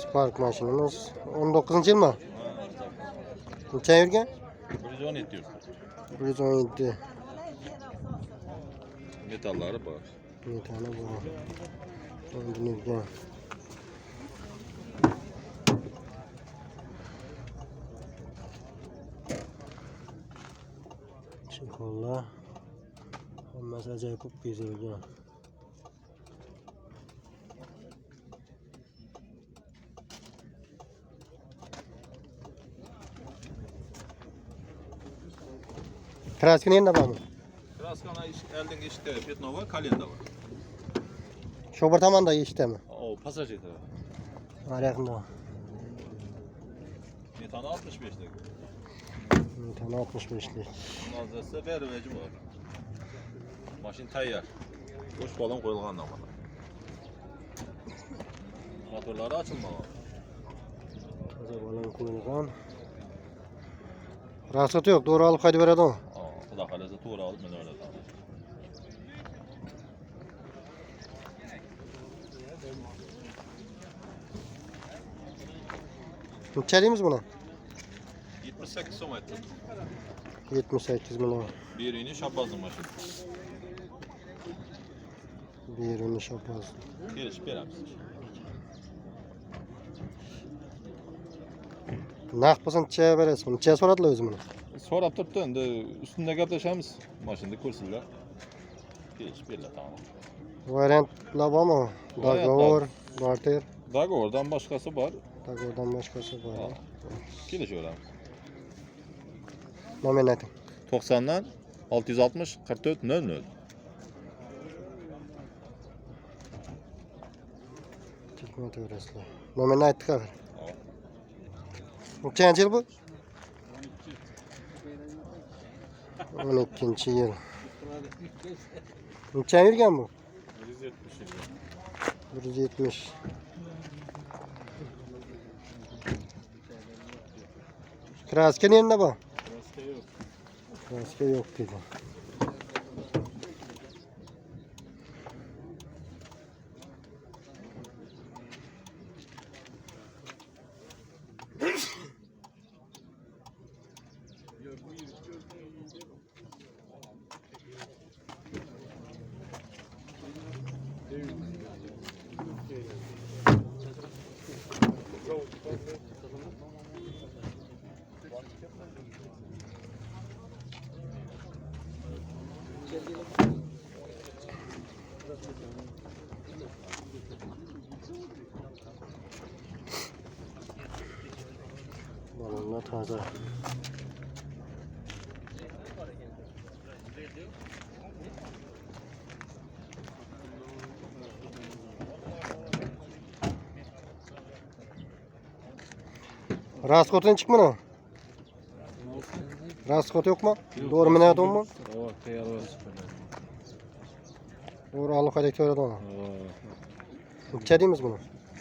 Spark maşinimiz 19 yıl mı? Neçe yurgan? 117 yurt. 117. Metallari bor. Metali bor. Endi yurgan. Chexonlar hammasi ajoyib bo'lib bezalgan. Kraskani endi bormi? Kraskani eldin eshikda petno bor, kalenda bor. Shu bir tomondagi eshikdami? O, passajir taraf. Mana yoqda. Metani 65 lik. Metani 65 lik. Mazası bir veci bor. Maşin tayyor. Boş balon qo'yilgan mana. Motorlari ochilmagan. Toza balon qo'yilgan. Ruxsati yo'q, to'g'ri olib haydab beradimi? Xudo xolasa to'g'ri olib mana o'rataman. Necha deymiz buni? 78 so'm aytdim. 78 million. Birini Shabazning mashinasi. Birini Shabaz. Kelishib beramiz. Naqd bo'lsa necha berasiz? Necha so'radilar o'zi buni? So'rab turibdi, endi ustunda gaplashamiz. Mashinani ko'rsinlar. Kelishib beriladi tamam. Variantlar bormi? Dogovor, barter. Dogovordan boshqasi bor. Dogovordan boshqasi bor. Kelishaveramiz. Nomerini ayting. 90dan 660 44 00. Telefon to'g'risizlar. Nomerini aytdik axir. Nechanchi yil bu? 12-yil. Necha yurgan bu? 170. Kraska nerede bu? Kraska yok dedi. Balonlar taze. Raskolun çıkma mı? Raskot yok mu? Doğru mu ne mu? O tayar var. Doğru alıp hadi öyle doğru. Neçe deyimiz bunu?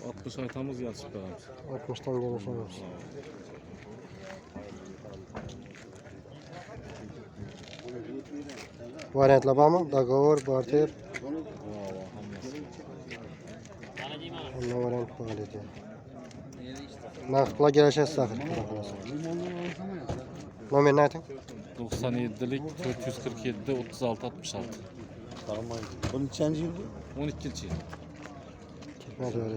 60 aytamız yazıp veramiz. 60'tan gelişemiz. Variantlar var mı? Dogovor, barter. Hamma variant var dedi. Naqdla gelişesiz axir. Nomerini ayting. 97'lik 447 36 66. Tamam. Bunun nechanchi yil bu? 12-chi. Hadi öyle.